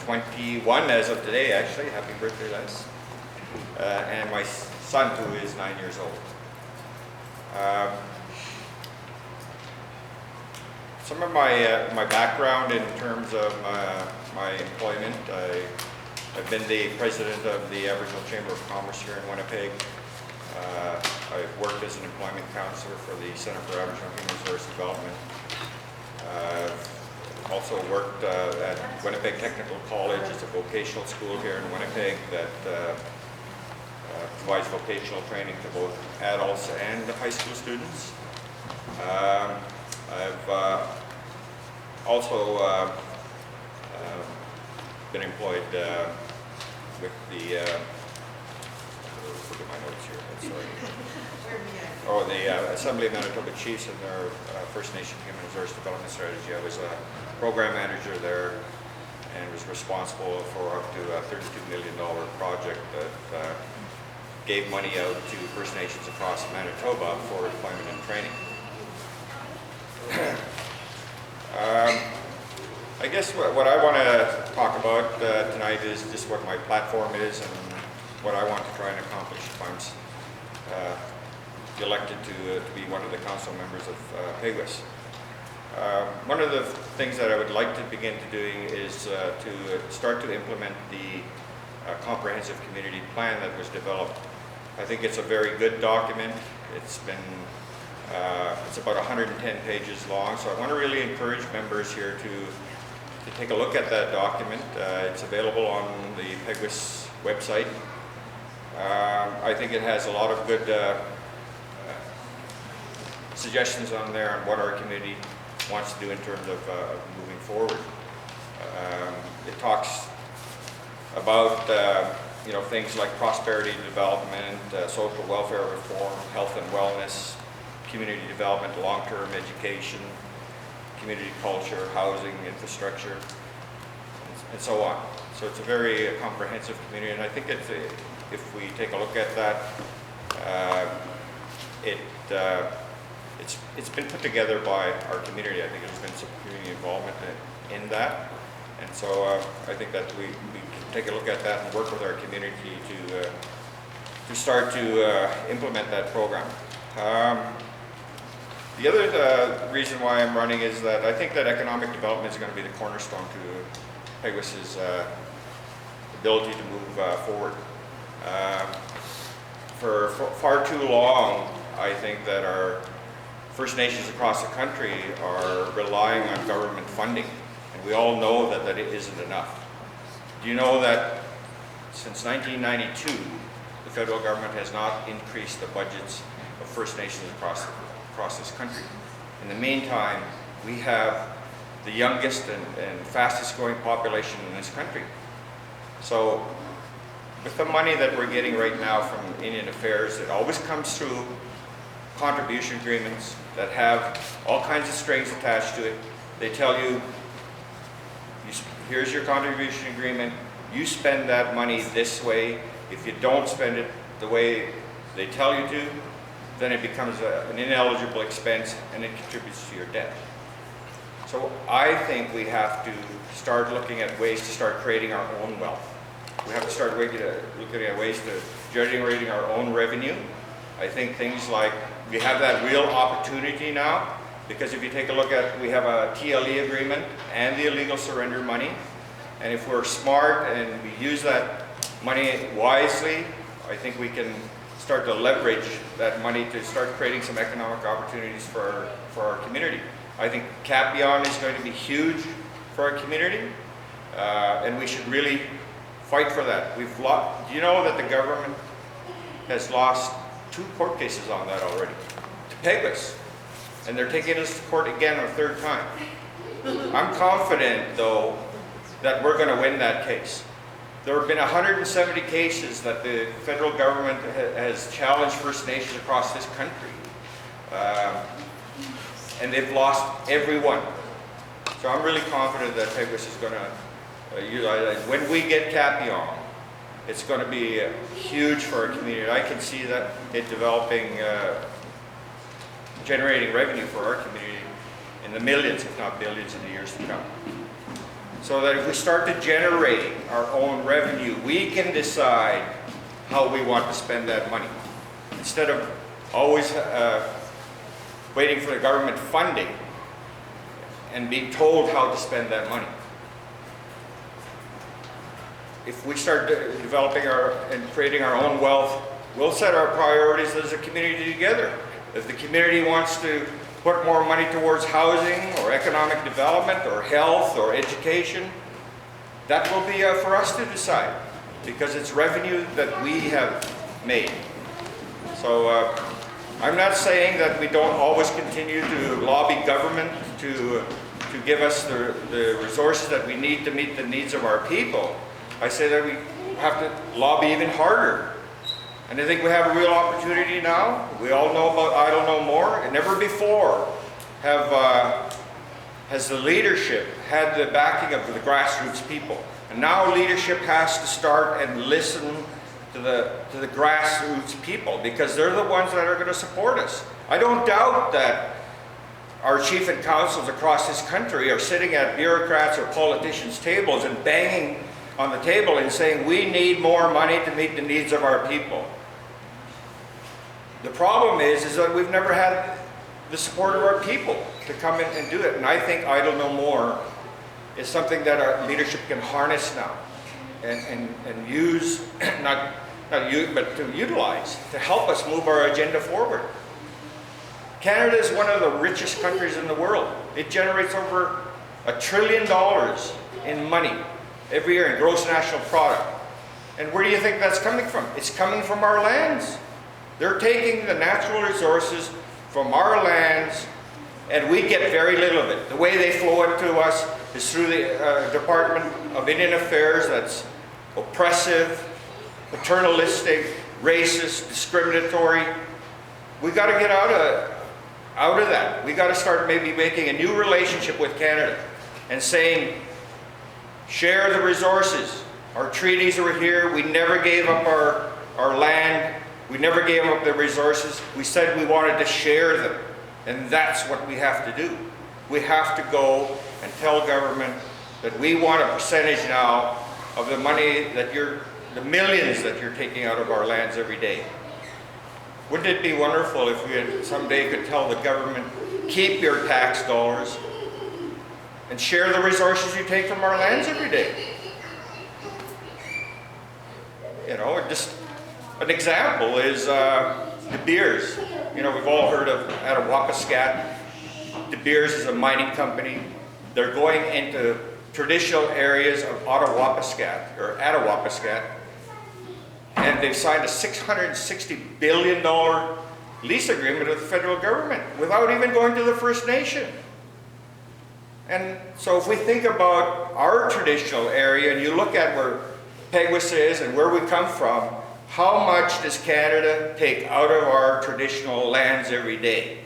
21 as of today, actually. Happy birthday, Les. And my son, who is 9 years old. Some of my background in terms of my employment, I've been the president of the Aboriginal Chamber of Commerce here in Winnipeg. I've worked as an employment counselor for the Center for Aboriginal Human Resource Development. I've also worked at Winnipeg Technical College. It's a vocational school here in Winnipeg that provides vocational training to both adults and high school students. I've also been employed with the look at my notes here. Sorry. Oh, the Assembly of Manitoba Chiefs and their First Nation Human Resource Development Strategy. I was a program manager there and was responsible for up to a $32 million project that gave money out to First Nations across Manitoba for employment and training. I guess what I want to talk about tonight is just what my platform is and what I want to try and accomplish if I'm elected to be one of the council members of Peguis. One of the things that I would like to begin to doing is to start to implement the comprehensive community plan that was developed. I think it's a very good document. It's been it's about 110 pages long, so I want to really encourage members here to take a look at that document. It's available on the Peguis website. I think it has a lot of good suggestions on there on what our community wants to do in terms of moving forward. It talks about things like prosperity development, social welfare reform, health and wellness, community development, long-term education, community culture, housing, infrastructure, and so on. So it's a very comprehensive community, and I think if we take a look at that, it's been put together by our community. I think there's been some community involvement in that, and so I think that we can take a look at that and work with our community to start to implement that program. The other reason why I'm running is that I think that economic development is going to be the cornerstone to Peguis's ability to move forward. For far too long, I think that our First Nations across the country are relying on government funding, and we all know that it isn't enough. Do you know that since 1992, the federal government has not increased the budgets of First Nations across this country? In the meantime, we have the youngest and fastest growing population in this country. So with the money that we're getting right now from Indian Affairs, it always comes through contribution agreements that have all kinds of strings attached to it. They tell you, here's your contribution agreement, you spend that money this way. If you don't spend it the way they tell you to, then it becomes an ineligible expense and it contributes to your debt. So I think we have to start looking at ways to start creating our own wealth. We have to start looking at ways to generating our own revenue. I think things like, we have that real opportunity now, because if you take a look at, we have a TLE agreement and the illegal surrender money, and if we're smart and we use that money wisely, I think we can start to leverage that money to start creating some economic opportunities for our community. I think Cap Beyond is going to be huge for our community, and we should really fight for that. Do you know that the government has lost 2 court cases on that already to Peguis, and they're taking us to court again a 3rd time. I'm confident, though, that we're going to win that case. There have been 170 cases that the federal government has challenged First Nations across this country, and they've lost every one. So I'm really confident that Peguis is going to utilize, when we get Cap Beyond, it's going to be huge for our community. I can see that it developing, generating revenue for our community in the millions, if not billions, in the years to come. so that if we start to generate our own revenue, we can decide how we want to spend that money. Instead of always waiting for the government funding and being told how to spend that money. If we start developing and creating our own wealth, we'll set our priorities as a community together. If the community wants to put more money towards housing or economic development or health or education, that will be for us to decide, because it's revenue that we have made. So I'm not saying that we don't always continue to lobby government to give us the resources that we need to meet the needs of our people. I say that we have to lobby even harder. And I think we have a real opportunity now. We all know about Idle No More, and never before has the leadership had the backing of the grassroots people. And now leadership has to start and listen to the grassroots people, because they're the ones that are going to support us. I don't doubt that our chief and councils across this country are sitting at bureaucrats or politicians' tables and banging on the table and saying, we need more money to meet the needs of our people. The problem is that we've never had the support of our people to come in and do it. And I think Idle No More is something that our leadership can harness now and use, not use, but to utilize to help us move our agenda forward. Canada is one of the richest countries in the world. It generates over $1 trillion in money every year in gross national product. And where do you think that's coming from? It's coming from our lands. They're taking the natural resources from our lands, and we get very little of it. The way they flow it to us is through the Department of Indian Affairs that's oppressive, paternalistic, racist, discriminatory. We got to get out of that. We got to start maybe making a new relationship with Canada and saying, share the resources. Our treaties are here. We never gave up our land. We never gave up the resources. We said we wanted to share them. And that's what we have to do. We have to go and tell government that we want a percentage now of the money that the millions that you're taking out of our lands every day. Wouldn't it be wonderful if we someday could tell the government, keep your tax dollars and share the resources you take from our lands every day? You know, just an example is De Beers. You know, we've all heard of Attawapiskat. De Beers is a mining company. They're going into traditional areas of Attawapiskat, and they've signed a $660 billion lease agreement with the federal government without even going to the First Nation. And so if we think about our traditional area and you look at where Peguis is and where we come from, how much does Canada take out of our traditional lands every day?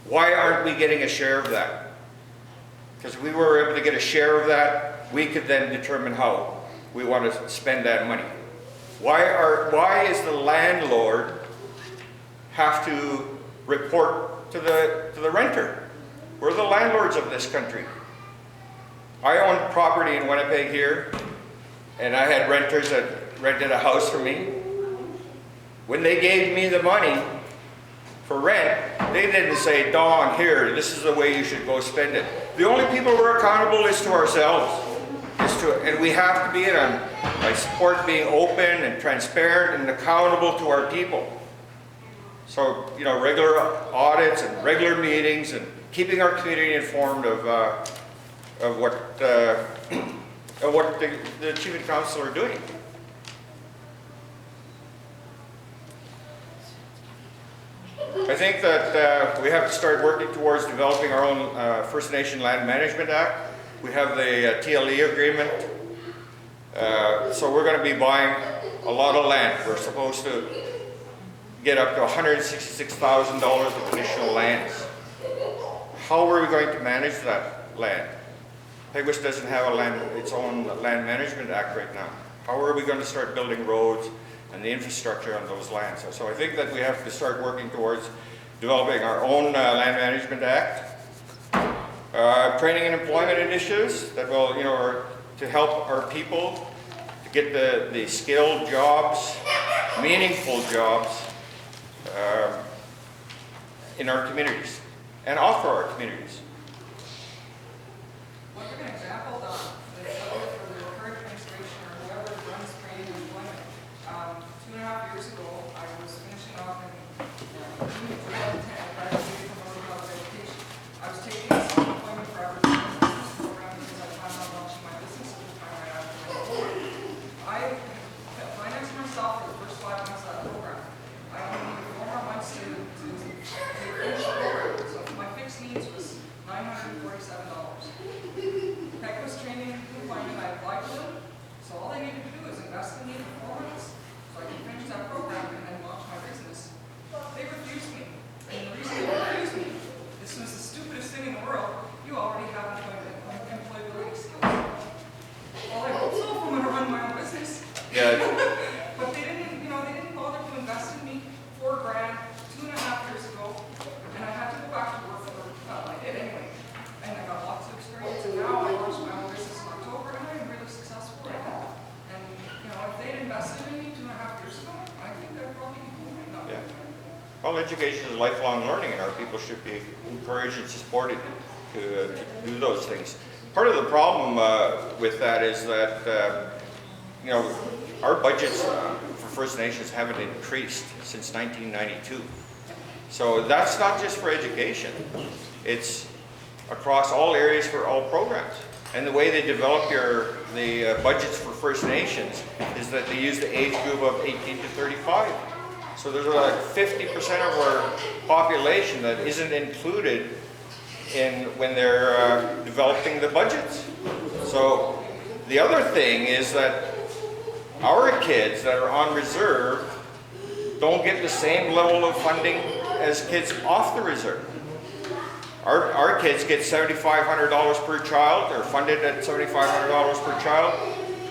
Why aren't we getting a share of that? Because if we were able to get a share of that, we could then determine how we want to spend that money. Why is the landlord have to report to the renter? We're the landlords of this country. I own property in Winnipeg here, and I had renters that rented a house for me. When they gave me the money for rent, they didn't say, Don, here, this is the way you should go spend it. The only people we're accountable is to ourselves. And we have to be it. I support being open and transparent and accountable to our people. So, you know, regular audits and regular meetings and keeping our community informed of what the Chief and Council are doing. I think that we have to start working towards developing our own First Nation Land Management Act. We have the TLE agreement. So we're going to be buying a lot of land. We're supposed to get up to $166,000 of additional lands. How are we going to manage that land? Peguis doesn't have its own Land Management Act right now. How are we going to start building roads and the infrastructure on those lands? So I think that we have to start working towards developing our own Land Management Act. Training and employment initiatives that will, are to help our people to get the skilled jobs, meaningful jobs in our communities and offer our communities. What an example, Don, that for the current administration or whoever runs training and employment. 2.5 years ago, I was finishing off in 2010, graduated from Early College Education. I was taking a self-employment for advertising business program because I planned on launching my business at the time right after the war. I financed myself for the first 5 months of that program. I only needed 4 more months to finish the program. So my fixed needs was $947. Peguis training and employment, I applied for it. So all they needed to do is invest in me for 4 months so I can finish that program and then launch my business. They refused me. And the reason they refused me, this was the stupidest thing in the world, you already have employability skills. Well, I hope so if I'm going to run my own business. Yeah. But they didn't bother to invest in me. $4 grand, 2.5 years ago, and I had to go back to work for I did anyway. And I got lots of experience, and now I launched my own business in October, and I am really successful right now. And if they'd invested in me 2.5 years ago, I think I'd probably be moving up. Yeah. Well, education is lifelong learning, and our people should be encouraged and supported to do those things. Part of the problem with that is that our budgets for First Nations haven't increased since 1992. So that's not just for education; it's across all areas for all programs. And the way they develop the budgets for First Nations is that they use the age group of 18 to 35. So there's like 50% of our population that isn't included when they're developing the budgets. So the other thing is that our kids that are on reserve don't get the same level of funding as kids off the reserve. Our kids get $7,500 per child. They're funded at $7,500 per child.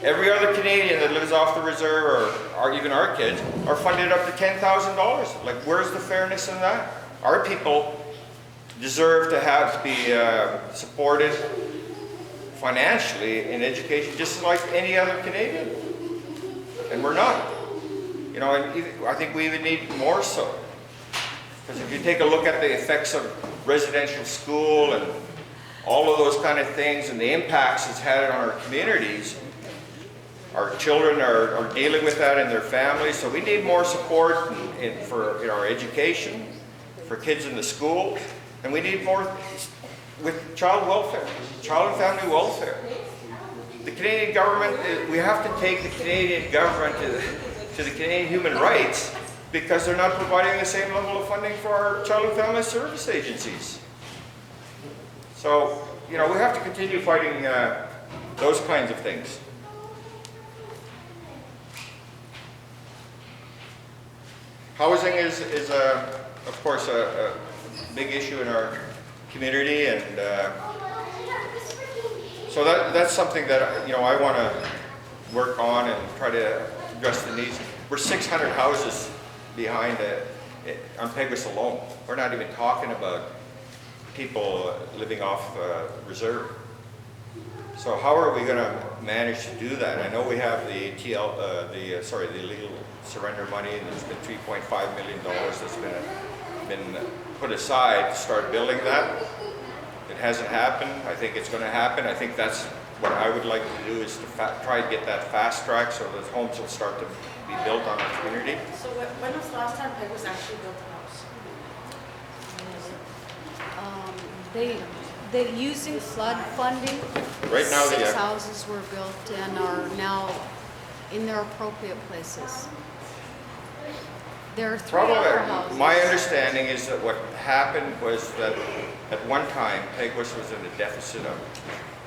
Every other Canadian that lives off the reserve, or even our kids, are funded up to $10,000. Like, where's the fairness in that? Our people deserve to be supported financially in education just like any other Canadian. And we're not. And I think we even need more so. Because if you take a look at the effects of residential school and all of those kind of things and the impacts it's had on our communities, our children are dealing with that in their families. So we need more support for our education, for kids in the schools, and we need more with child welfare, child and family welfare. The Canadian government, we have to take the Canadian government to the Canadian human rights because they're not providing the same level of funding for our child and family service agencies. So, we have to continue fighting those kinds of things. Housing is of course, a big issue in our community, and so that's something that I want to work on and try to address the needs. We're 600 houses behind on Peguis alone. We're not even talking about people living off reserve. So how are we going to manage to do that? I know we have the illegal surrender money, and there's been $3.5 million that's been put aside to start building that. It hasn't happened. I think it's going to happen. I think that's what I would like to do, is to try to get that fast track so that homes will start to be built on our community. So when was the last time Peguis actually built a house? They using flood funding. Right now, 6 houses were built and are now in their appropriate places. There are 3 other houses. My understanding is that what happened was that at one time Peguis was in a deficit of,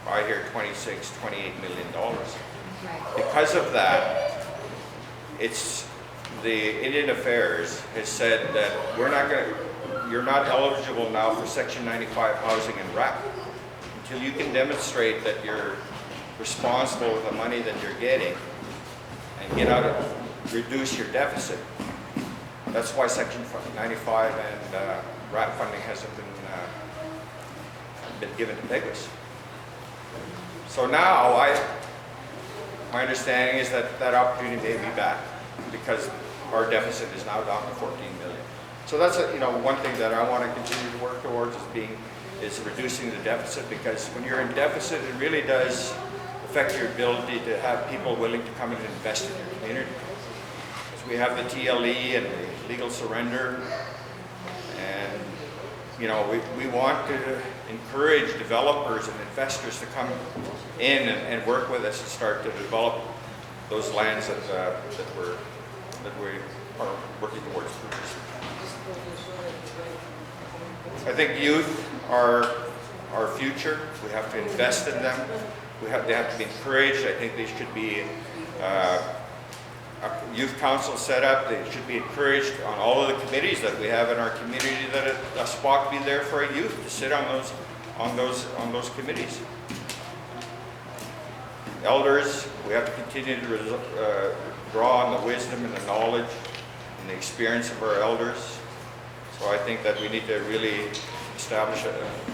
I hear, $28 million. Right. Because of that, the Indian Affairs has said that you're not eligible now for Section 95 housing and RAP until you can demonstrate that you're responsible with the money that you're getting and reduce your deficit. That's why Section 95 and RAP funding hasn't been been given to Peguis. So now my understanding is that that opportunity may be back because our deficit is now down to 14 million. So that's one thing that I want to continue to work towards is reducing the deficit, because when you're in deficit, it really does affect your ability to have people willing to come in and invest in your community. Because we have the TLE and the legal surrender, and we want to encourage developers and investors to come in and work with us and start to develop those lands that we are working towards purchasing. I think youth are our future. We have to invest in them. They have to be encouraged. I think they should be a youth council set up. They should be encouraged on all of the committees that we have in our community, that a spot be there for a youth to sit on those committees. Elders, we have to continue to draw on the wisdom and the knowledge and the experience of our elders. So I think that we need to really establish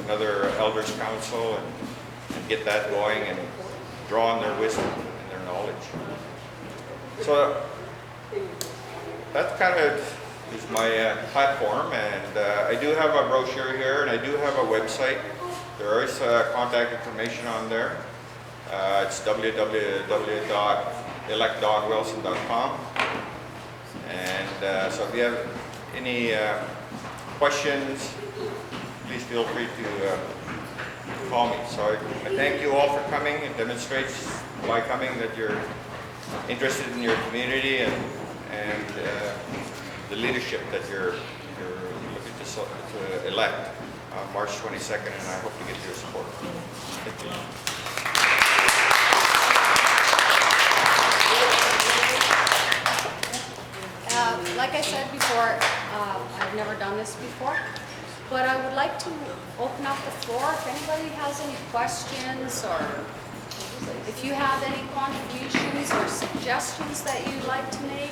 another elders council and get that going and draw on their wisdom and their knowledge. So that kind of is my platform, and I do have a brochure here, and I do have a website. There is contact information on there. It's www.electdonwilson.com. And so if you have any questions, please feel free to call me. So I thank you all for coming. It demonstrates by coming that you're interested in your community and the leadership that you're looking to elect on March 22nd, and I hope to get your support. Thank you. Like I said before, I've never done this before, but I would like to open up the floor. If anybody has any questions, or if you have any contributions or suggestions that you'd like to make.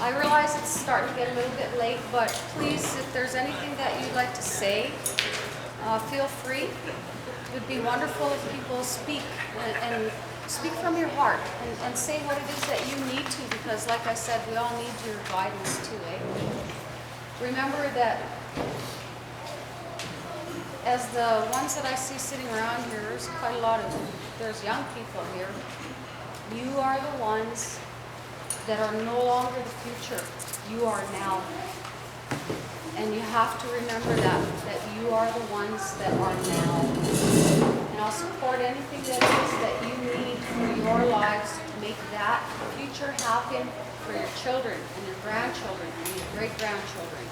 I realize it's starting to get a little bit late, but please, if there's anything that you'd like to say, feel free. It would be wonderful if people speak and speak from your heart and say what it is that you need to, because like I said, we all need your guidance too, eh? Remember that as the ones that I see sitting around here, there's quite a lot of them. There's young people here. You are the ones that are no longer the future. You are now. And you have to remember that you are the ones that are now. And I'll support anything that is that you need for your lives to make that future happen for your children and your grandchildren and your great-grandchildren.